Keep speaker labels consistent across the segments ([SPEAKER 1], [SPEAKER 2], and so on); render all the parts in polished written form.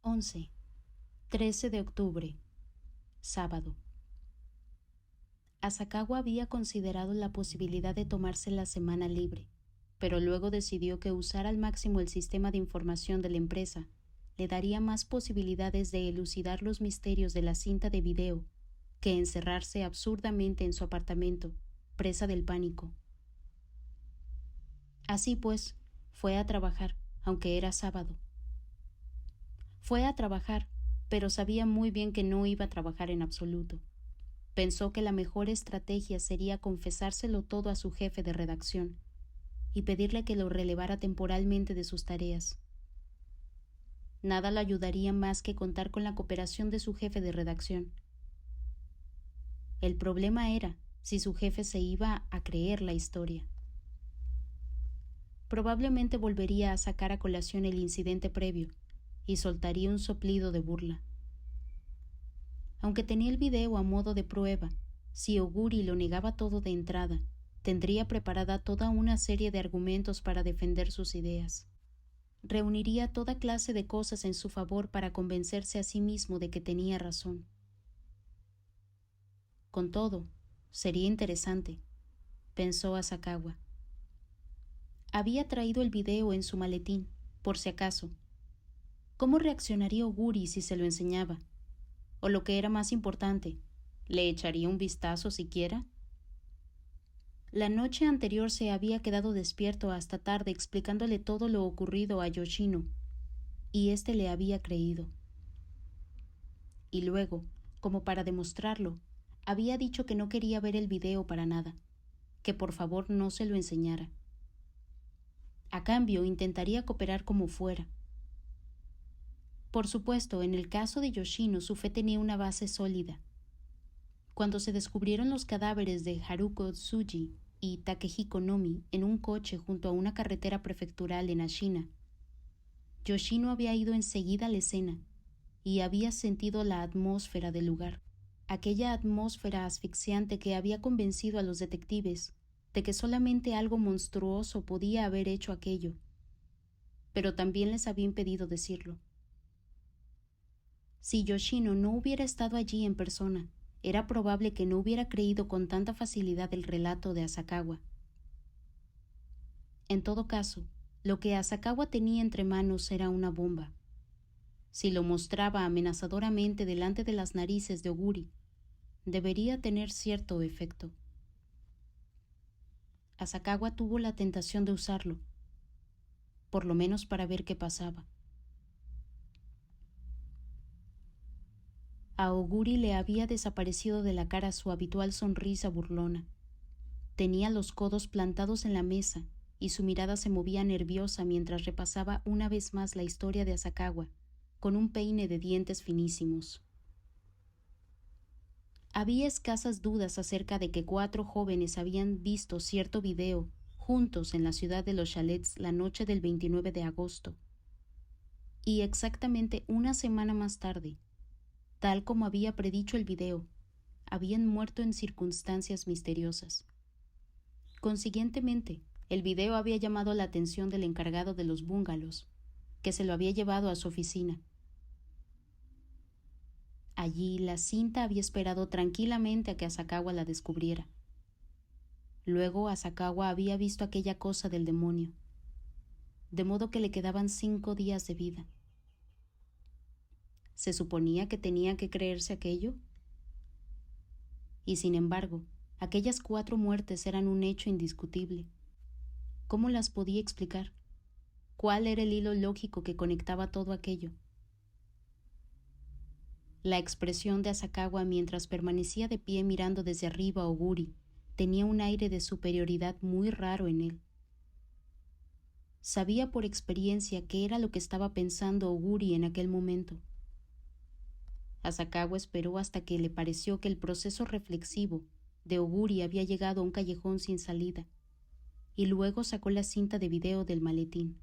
[SPEAKER 1] 11. 13 de octubre. Sábado. Asakawa había considerado la posibilidad de tomarse la semana libre, pero luego decidió que usar al máximo el sistema de información de la empresa le daría más posibilidades de elucidar los misterios de la cinta de video que encerrarse absurdamente en su apartamento, presa del pánico. Así pues, fue a trabajar, aunque era sábado. Fue a trabajar, pero sabía muy bien que no iba a trabajar en absoluto. Pensó que la mejor estrategia sería confesárselo todo a su jefe de redacción y pedirle que lo relevara temporalmente de sus tareas. Nada le ayudaría más que contar con la cooperación de su jefe de redacción. El problema era si su jefe se iba a creer la historia. Probablemente volvería a sacar a colación el incidente previo y soltaría un soplido de burla. Aunque tenía el video a modo de prueba, si Oguri lo negaba todo de entrada, tendría preparada toda una serie de argumentos para defender sus ideas. Reuniría toda clase de cosas en su favor para convencerse a sí mismo de que tenía razón. Con todo, sería interesante, pensó Asakawa. Había traído el video en su maletín, por si acaso. ¿Cómo reaccionaría Oguri si se lo enseñaba? O lo que era más importante, ¿le echaría un vistazo siquiera? La noche anterior se había quedado despierto hasta tarde explicándole todo lo ocurrido a Yoshino, y éste le había creído. Y luego, como para demostrarlo, había dicho que no quería ver el video para nada, que por favor no se lo enseñara. A cambio, intentaría cooperar como fuera. Por supuesto, en el caso de Yoshino, su fe tenía una base sólida. Cuando se descubrieron los cadáveres de Haruko Tsuji y Takehiko Nomi en un coche junto a una carretera prefectural en Ashina, Yoshino había ido enseguida a la escena y había sentido la atmósfera del lugar, aquella atmósfera asfixiante que había convencido a los detectives de que solamente algo monstruoso podía haber hecho aquello, pero también les había impedido decirlo. Si Yoshino no hubiera estado allí en persona, era probable que no hubiera creído con tanta facilidad el relato de Asakawa. En todo caso, lo que Asakawa tenía entre manos era una bomba. Si lo mostraba amenazadoramente delante de las narices de Oguri, debería tener cierto efecto. Asakawa tuvo la tentación de usarlo, por lo menos para ver qué pasaba. A Oguri le había desaparecido de la cara su habitual sonrisa burlona. Tenía los codos plantados en la mesa y su mirada se movía nerviosa mientras repasaba una vez más la historia de Asakawa, con un peine de dientes finísimos. Había escasas dudas acerca de que 4 jóvenes habían visto cierto video juntos en la ciudad de los chalets la noche del 29 de agosto. Y exactamente una semana más tarde, tal como había predicho el video, habían muerto en circunstancias misteriosas. Consiguientemente, el video había llamado la atención del encargado de los bungalows, que se lo había llevado a su oficina. Allí la cinta había esperado tranquilamente a que Asakawa la descubriera. Luego Asakawa había visto aquella cosa del demonio, de modo que le quedaban 5 días de vida. ¿Se suponía que tenía que creerse aquello? Y sin embargo, aquellas 4 muertes eran un hecho indiscutible. ¿Cómo las podía explicar? ¿Cuál era el hilo lógico que conectaba todo aquello? La expresión de Asakawa mientras permanecía de pie mirando desde arriba a Oguri tenía un aire de superioridad muy raro en él. Sabía por experiencia qué era lo que estaba pensando Oguri en aquel momento. Asakawa esperó hasta que le pareció que el proceso reflexivo de Oguri había llegado a un callejón sin salida, y luego sacó la cinta de video del maletín.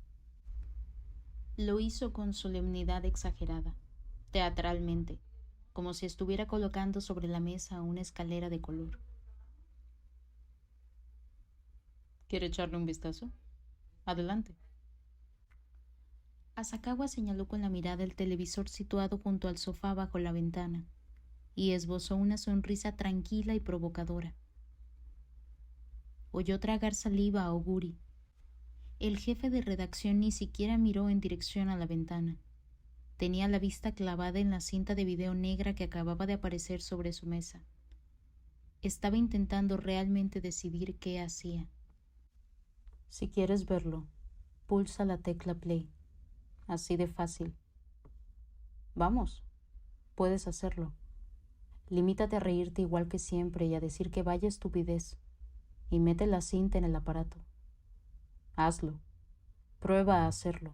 [SPEAKER 1] Lo hizo con solemnidad exagerada, teatralmente, como si estuviera colocando sobre la mesa una escalera de color. ¿Quiere echarle un vistazo? Adelante. Asakawa señaló con la mirada el televisor situado junto al sofá bajo la ventana y esbozó una sonrisa tranquila y provocadora. Oyó tragar saliva a Oguri. El jefe de redacción ni siquiera miró en dirección a la ventana. Tenía la vista clavada en la cinta de video negra que acababa de aparecer sobre su mesa. Estaba intentando realmente decidir qué hacía. Si quieres verlo, pulsa la tecla play. Así de fácil. Vamos, puedes hacerlo. Limítate a reírte igual que siempre y a decir que vaya estupidez. Y mete la cinta en el aparato. Hazlo. Prueba a hacerlo.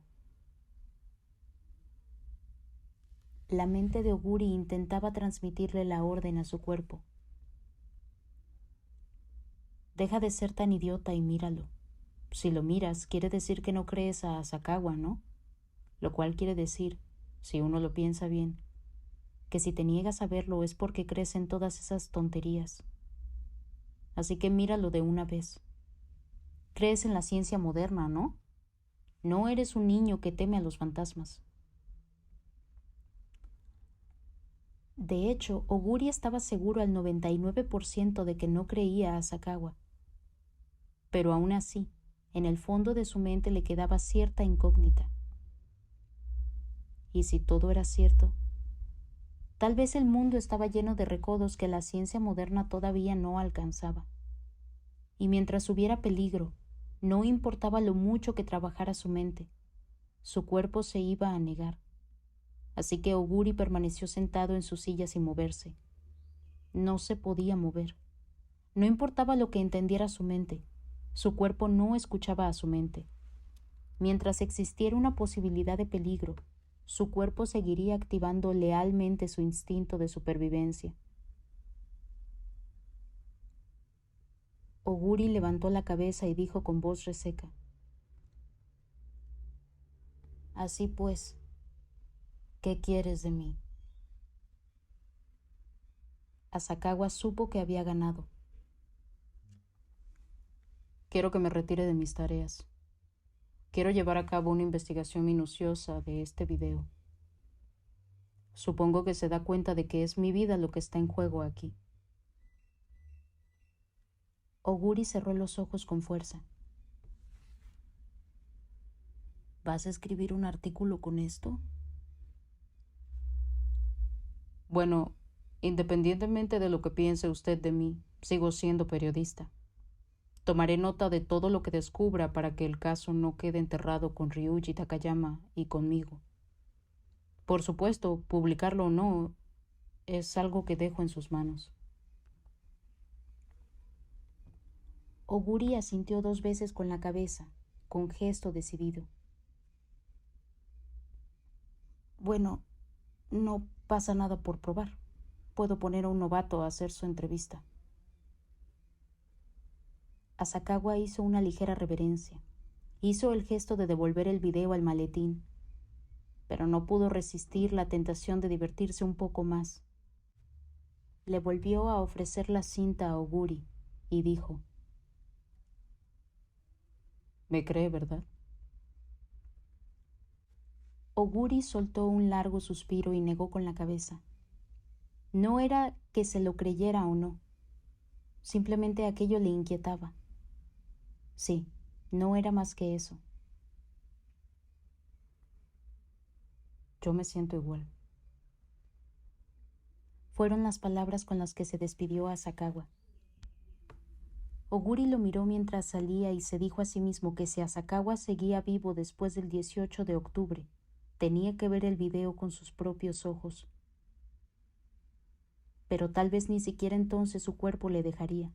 [SPEAKER 1] La mente de Oguri intentaba transmitirle la orden a su cuerpo. Deja de ser tan idiota y míralo. Si lo miras, quiere decir que no crees a Asakawa, ¿no? Lo cual quiere decir, si uno lo piensa bien, que si te niegas a verlo es porque crees en todas esas tonterías. Así que míralo de una vez. Crees en la ciencia moderna, ¿no? No eres un niño que teme a los fantasmas. De hecho, Oguri estaba seguro al 99% de que no creía a Asakawa. Pero aún así, en el fondo de su mente le quedaba cierta incógnita. ¿Y si todo era cierto? Tal vez el mundo estaba lleno de recodos que la ciencia moderna todavía no alcanzaba. Y mientras hubiera peligro, no importaba lo mucho que trabajara su mente, su cuerpo se iba a negar. Así que Oguri permaneció sentado en su silla sin moverse. No se podía mover. No importaba lo que entendiera su mente, su cuerpo no escuchaba a su mente. Mientras existiera una posibilidad de peligro, su cuerpo seguiría activando lealmente su instinto de supervivencia. Oguri levantó la cabeza y dijo con voz reseca: Así pues, ¿qué quieres de mí? Asakawa supo que había ganado. Quiero que me retire de mis tareas. Quiero llevar a cabo una investigación minuciosa de este video. Supongo que se da cuenta de que es mi vida lo que está en juego aquí. Oguri cerró los ojos con fuerza. ¿Vas a escribir un artículo con esto? Bueno, independientemente de lo que piense usted de mí, sigo siendo periodista. Tomaré nota de todo lo que descubra para que el caso no quede enterrado con Ryuji Takayama y conmigo. Por supuesto, publicarlo o no, es algo que dejo en sus manos. Oguri asintió 2 veces con la cabeza, con gesto decidido. Bueno, no pasa nada por probar. Puedo poner a un novato a hacer su entrevista. Asakawa hizo una ligera reverencia. Hizo el gesto de devolver el video al maletín, pero no pudo resistir la tentación de divertirse un poco más. Le volvió a ofrecer la cinta a Oguri y dijo: ¿Me cree, verdad? Oguri soltó un largo suspiro y negó con la cabeza. No era que se lo creyera o no, simplemente aquello le inquietaba. Sí, no era más que eso. Yo me siento igual. Fueron las palabras con las que se despidió a Asakawa. Oguri lo miró mientras salía y se dijo a sí mismo que si Asakawa seguía vivo después del 18 de octubre, tenía que ver el video con sus propios ojos. Pero tal vez ni siquiera entonces su cuerpo le dejaría.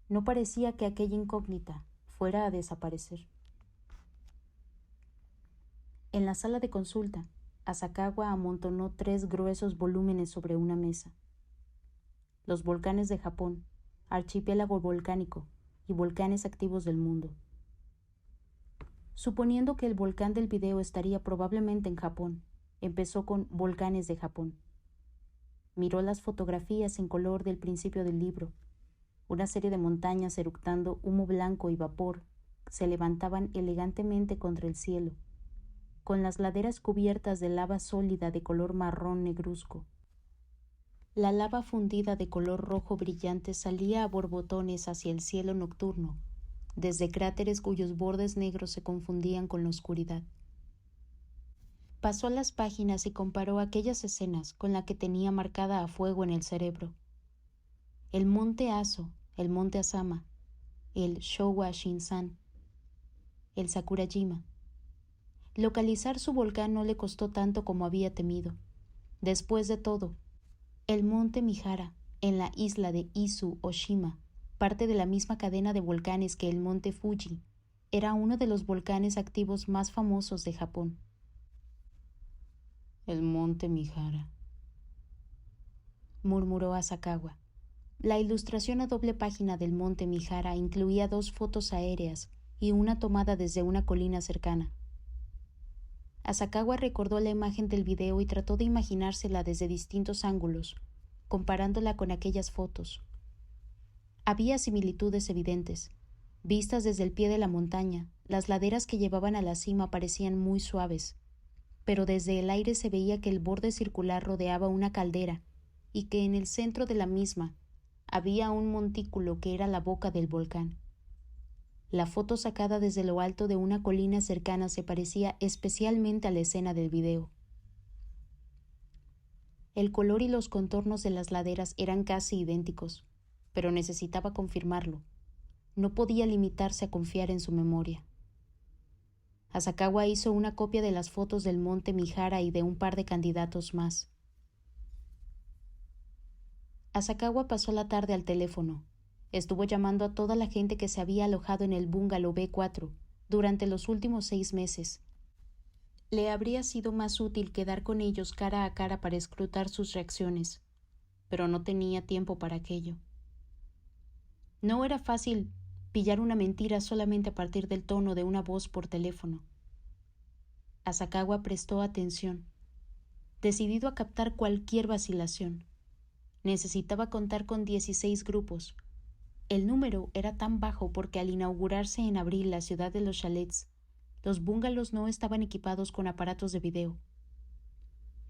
[SPEAKER 1] No parecía que aquella incógnita fuera a desaparecer. En la sala de consulta, Asakawa amontonó 3 gruesos volúmenes sobre una mesa. Los volcanes de Japón, archipiélago volcánico y volcanes activos del mundo. Suponiendo que el volcán del video estaría probablemente en Japón, empezó con volcanes de Japón. Miró las fotografías en color del principio del libro. Una serie de montañas eructando humo blanco y vapor se levantaban elegantemente contra el cielo, con las laderas cubiertas de lava sólida de color marrón negruzco. La lava fundida de color rojo brillante salía a borbotones hacia el cielo nocturno, desde cráteres cuyos bordes negros se confundían con la oscuridad. Pasó las páginas y comparó aquellas escenas con la que tenía marcada a fuego en el cerebro. El monte Aso, el monte Asama, el Showa Shinsan, el Sakurajima. Localizar su volcán no le costó tanto como había temido. Después de todo, el monte Mihara, en la isla de Izu Oshima, parte de la misma cadena de volcanes que el monte Fuji, era uno de los volcanes activos más famosos de Japón. El monte Mihara, murmuró Asakawa. La ilustración a doble página del monte Mihara incluía 2 fotos aéreas y una tomada desde una colina cercana. Asakawa recordó la imagen del video y trató de imaginársela desde distintos ángulos, comparándola con aquellas fotos. Había similitudes evidentes. Vistas desde el pie de la montaña, las laderas que llevaban a la cima parecían muy suaves, pero desde el aire se veía que el borde circular rodeaba una caldera y que en el centro de la misma había un montículo que era la boca del volcán. La foto sacada desde lo alto de una colina cercana se parecía especialmente a la escena del video. El color y los contornos de las laderas eran casi idénticos, pero necesitaba confirmarlo. No podía limitarse a confiar en su memoria. Asakawa hizo una copia de las fotos del monte Mihara y de un par de candidatos más. Asakawa pasó la tarde al teléfono. Estuvo llamando a toda la gente que se había alojado en el bungalow B4 durante los últimos 6 meses. Le habría sido más útil quedar con ellos cara a cara para escrutar sus reacciones, pero no tenía tiempo para aquello. No era fácil pillar una mentira solamente a partir del tono de una voz por teléfono. Asakawa prestó atención, decidido a captar cualquier vacilación. Necesitaba contar con 16 grupos. El número era tan bajo porque al inaugurarse en abril la ciudad de los chalets, los bungalows no estaban equipados con aparatos de video.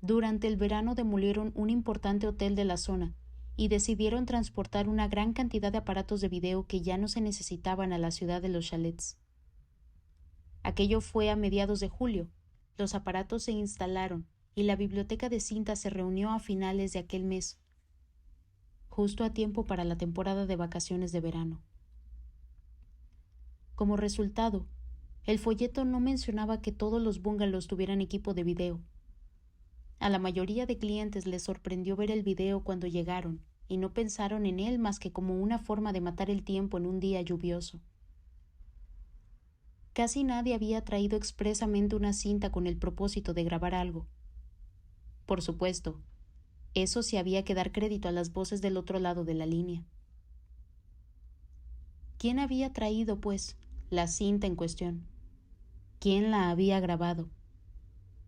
[SPEAKER 1] Durante el verano demolieron un importante hotel de la zona y decidieron transportar una gran cantidad de aparatos de video que ya no se necesitaban a la ciudad de los chalets. Aquello fue a mediados de julio. Los aparatos se instalaron y la biblioteca de cinta se reunió a finales de aquel mes, justo a tiempo para la temporada de vacaciones de verano. Como resultado, el folleto no mencionaba que todos los bungalows tuvieran equipo de video. A la mayoría de clientes les sorprendió ver el video cuando llegaron y no pensaron en él más que como una forma de matar el tiempo en un día lluvioso. Casi nadie había traído expresamente una cinta con el propósito de grabar algo. Por supuesto, eso sí había que dar crédito a las voces del otro lado de la línea. ¿Quién había traído, pues, la cinta en cuestión? ¿Quién la había grabado?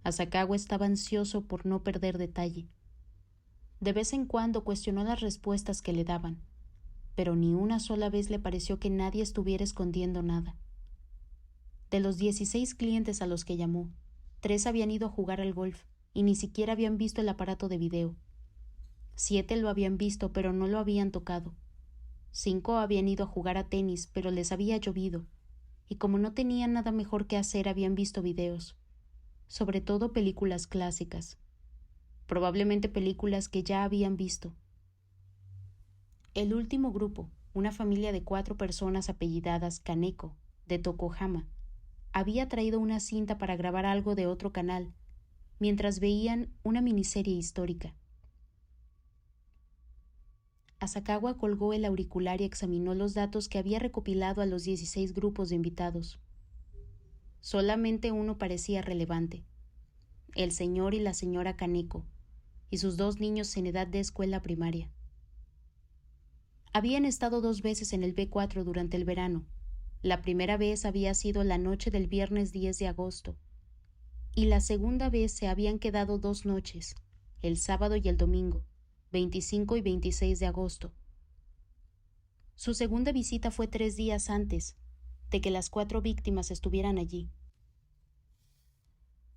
[SPEAKER 1] Asakawa estaba ansioso por no perder detalle. De vez en cuando cuestionó las respuestas que le daban, pero ni una sola vez le pareció que nadie estuviera escondiendo nada. De los 16 clientes a los que llamó, 3 habían ido a jugar al golf y ni siquiera habían visto el aparato de video. 7 lo habían visto, pero no lo habían tocado. 5 habían ido a jugar a tenis, pero les había llovido, y como no tenían nada mejor que hacer, habían visto videos, sobre todo películas clásicas, probablemente películas que ya habían visto. El último grupo, una familia de 4 personas apellidadas Kaneko, de Tokohama, había traído una cinta para grabar algo de otro canal, mientras veían una miniserie histórica. Asakawa colgó el auricular y examinó los datos que había recopilado a los 16 grupos de invitados. Solamente uno parecía relevante: el señor y la señora Kaneko, y sus 2 niños en edad de escuela primaria. Habían estado 2 veces en el B4 durante el verano. La primera vez había sido la noche del viernes 10 de agosto, y la segunda vez se habían quedado 2 noches, el sábado y el domingo, 25 y 26 de agosto. Su segunda visita fue 3 días antes de que las 4 víctimas estuvieran allí.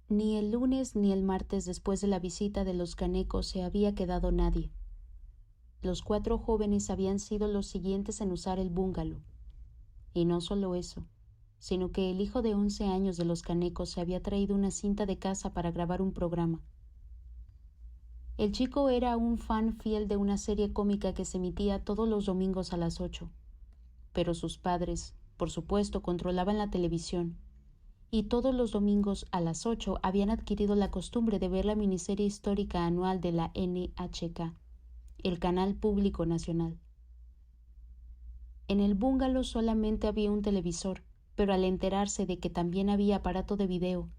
[SPEAKER 1] Ni el lunes ni el martes después de la visita de los Kaneko se había quedado nadie. Los 4 jóvenes habían sido los siguientes en usar el bungalow. Y no solo eso, sino que el hijo de 11 años de los Kaneko se había traído una cinta de casa para grabar un programa. El chico era un fan fiel de una serie cómica que se emitía todos los domingos a las 8. Pero sus padres, por supuesto, controlaban la televisión, y todos los domingos a las 8 habían adquirido la costumbre de ver la miniserie histórica anual de la NHK, el canal público nacional. En el bungalow solamente había un televisor, pero al enterarse de que también había aparato de video,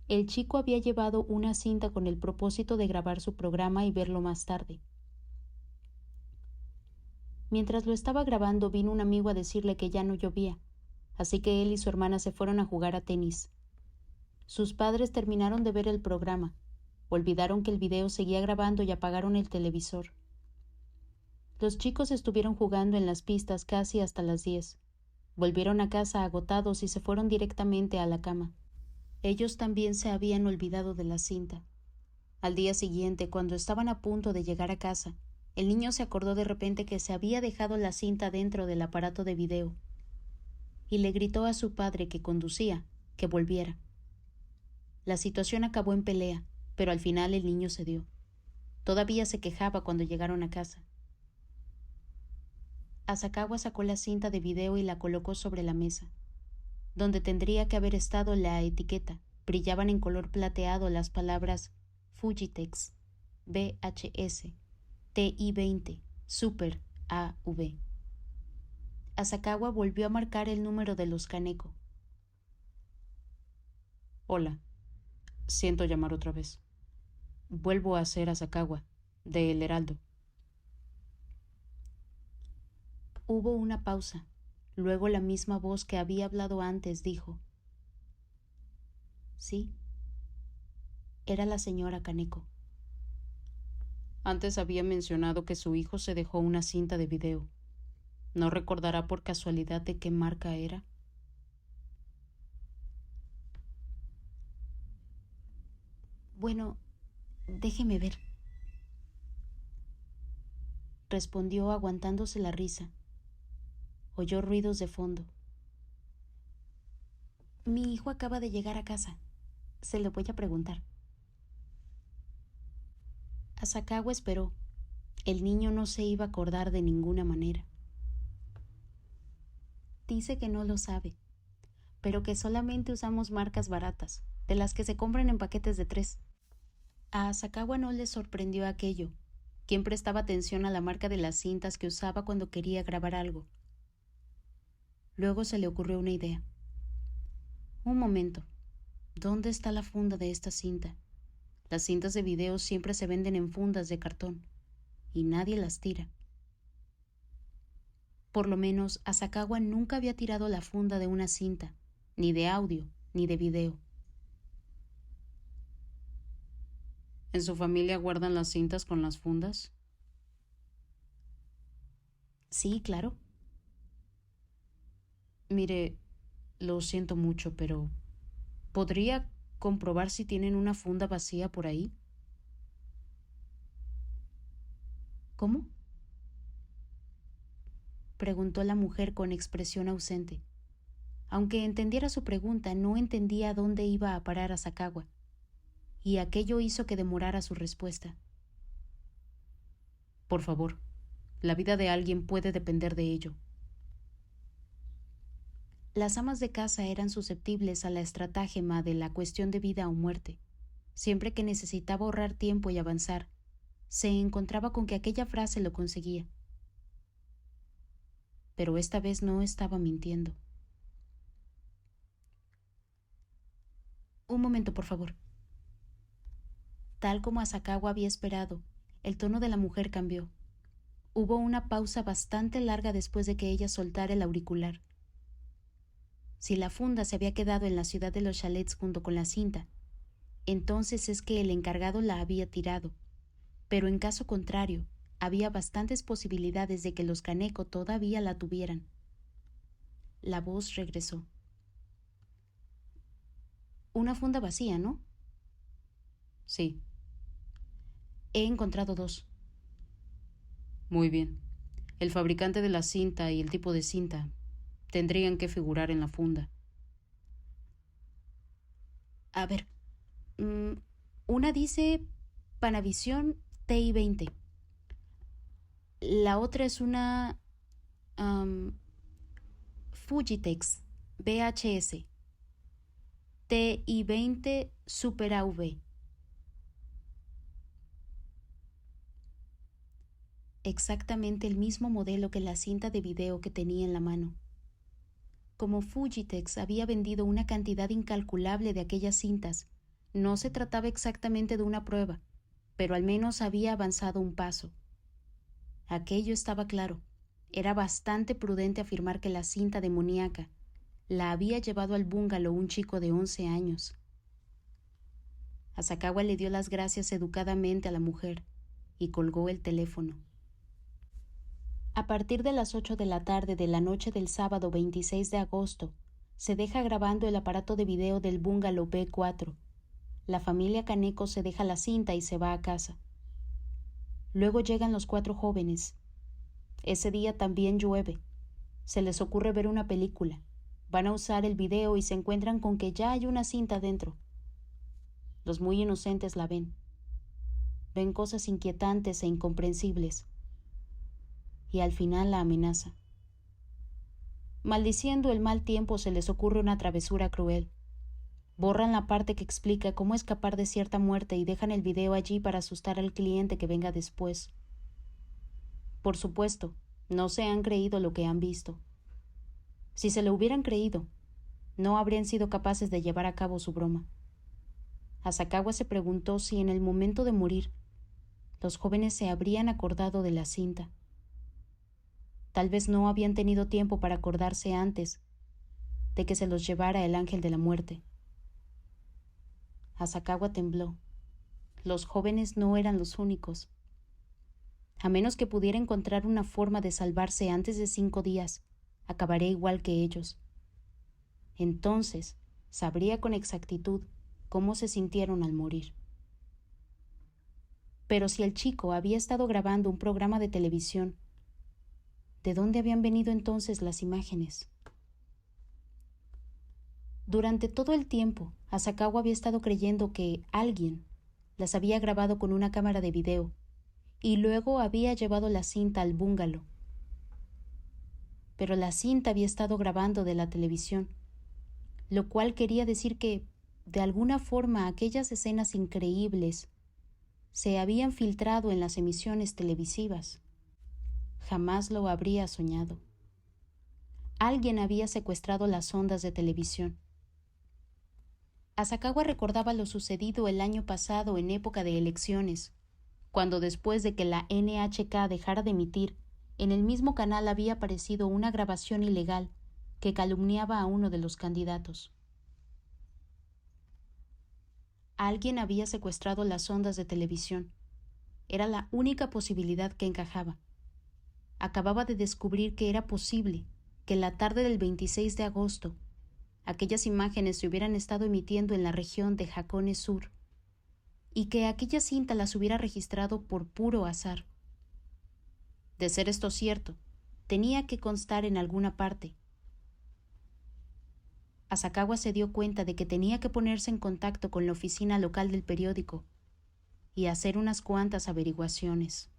[SPEAKER 1] el chico había llevado una cinta con el propósito de grabar su programa y verlo más tarde. Mientras lo estaba grabando, vino un amigo a decirle que ya no llovía, así que él y su hermana se fueron a jugar a tenis. Sus padres terminaron de ver el programa, olvidaron que el video seguía grabando y apagaron el televisor. Los chicos estuvieron jugando en las pistas casi hasta las 10. Volvieron a casa agotados y se fueron directamente a la cama. Ellos también se habían olvidado de la cinta. Al día siguiente, cuando estaban a punto de llegar a casa, el niño se acordó de repente que se había dejado la cinta dentro del aparato de video y le gritó a su padre, que conducía, que volviera. La situación acabó en pelea, pero al final el niño cedió. Todavía se quejaba cuando llegaron a casa. Asakawa sacó la cinta de video y la colocó sobre la mesa. Donde tendría que haber estado la etiqueta, brillaban en color plateado las palabras Fujitex, VHS, TI-20, Super AV. Asakawa volvió a marcar el número de los Kaneko. Hola, siento llamar otra vez. Vuelvo a ser Asakawa, de El Heraldo. Hubo una pausa. Luego la misma voz que había hablado antes dijo: Sí, era la señora Kaneko. Antes había mencionado que su hijo se dejó una cinta de video. ¿No recordará por casualidad de qué marca era? Bueno, déjeme ver, respondió aguantándose la risa. Oyó ruidos de fondo. Mi hijo acaba de llegar a casa. Se lo voy a preguntar. Asakawa esperó. El niño no se iba a acordar de ninguna manera. Dice que no lo sabe, pero que solamente usamos marcas baratas, de las que se compran en paquetes de 3. A Asakawa no le sorprendió aquello. ¿Quién prestaba atención a la marca de las cintas que usaba cuando quería grabar algo? Luego se le ocurrió una idea. Un momento, ¿dónde está la funda de esta cinta? Las cintas de video siempre se venden en fundas de cartón, y nadie las tira. Por lo menos, Asakawa nunca había tirado la funda de una cinta, ni de audio, ni de video. ¿En su familia guardan las cintas con las fundas? Sí, claro. Mire, lo siento mucho, pero ¿podría comprobar si tienen una funda vacía por ahí? ¿Cómo? Preguntó la mujer con expresión ausente. Aunque entendiera su pregunta, no entendía a dónde iba a parar Asakawa, y aquello hizo que demorara su respuesta. Por favor, la vida de alguien puede depender de ello. Las amas de casa eran susceptibles a la estratagema de la cuestión de vida o muerte. Siempre que necesitaba ahorrar tiempo y avanzar, se encontraba con que aquella frase lo conseguía. Pero esta vez no estaba mintiendo. Un momento, por favor. Tal como Asakawa había esperado, el tono de la mujer cambió. Hubo una pausa bastante larga después de que ella soltara el auricular. Si la funda se había quedado en la ciudad de los chalets junto con la cinta, entonces es que el encargado la había tirado. Pero en caso contrario, había bastantes posibilidades de que los Kaneko todavía la tuvieran. La voz regresó. Una funda vacía, ¿no? Sí. He encontrado 2. Muy bien. El fabricante de la cinta y el tipo de cinta tendrían que figurar en la funda. A ver, una dice Panavision TI-20. La otra es una Fujitex VHS TI-20 Super AV. Exactamente el mismo modelo que la cinta de video que tenía en la mano. Como Fujitex había vendido una cantidad incalculable de aquellas cintas, no se trataba exactamente de una prueba, pero al menos había avanzado un paso. Aquello estaba claro. Era bastante prudente afirmar que la cinta demoníaca la había llevado al bungalow un chico de 11 años. Asakawa le dio las gracias educadamente a la mujer y colgó el teléfono. A partir de las 8 de la tarde de la noche del sábado 26 de agosto, se deja grabando el aparato de video del bungalow B4. La familia Kaneko se deja la cinta y se va a casa. Luego llegan los 4 jóvenes. Ese día también llueve. Se les ocurre ver una película. Van a usar el video y se encuentran con que ya hay una cinta dentro. Los muy inocentes la ven. Ven cosas inquietantes e incomprensibles. Y al final la amenaza. Maldiciendo el mal tiempo, se les ocurre una travesura cruel. Borran la parte que explica cómo escapar de cierta muerte y dejan el video allí para asustar al cliente que venga después. Por supuesto, no se han creído lo que han visto. Si se lo hubieran creído, no habrían sido capaces de llevar a cabo su broma. Asakawa se preguntó si en el momento de morir, los jóvenes se habrían acordado de la cinta. Tal vez no habían tenido tiempo para acordarse antes de que se los llevara el ángel de la muerte. Asakawa tembló. Los jóvenes no eran los únicos. A menos que pudiera encontrar una forma de salvarse antes de 5 días, acabaré igual que ellos. Entonces, sabría con exactitud cómo se sintieron al morir. Pero si el chico había estado grabando un programa de televisión, ¿de dónde habían venido entonces las imágenes? Durante todo el tiempo, Asakawa había estado creyendo que alguien las había grabado con una cámara de video y luego había llevado la cinta al bungalow. Pero la cinta había estado grabando de la televisión, lo cual quería decir que, de alguna forma, aquellas escenas increíbles se habían filtrado en las emisiones televisivas. Jamás lo habría soñado. Alguien había secuestrado las ondas de televisión. Asakawa recordaba lo sucedido el año pasado en época de elecciones, cuando después de que la NHK dejara de emitir, en el mismo canal había aparecido una grabación ilegal que calumniaba a uno de los candidatos. Alguien había secuestrado las ondas de televisión. Era la única posibilidad que encajaba. Acababa de descubrir que era posible que la tarde del 26 de agosto aquellas imágenes se hubieran estado emitiendo en la región de Hakone Sur y que aquella cinta las hubiera registrado por puro azar. De ser esto cierto, tenía que constar en alguna parte. Asakawa se dio cuenta de que tenía que ponerse en contacto con la oficina local del periódico y hacer unas cuantas averiguaciones.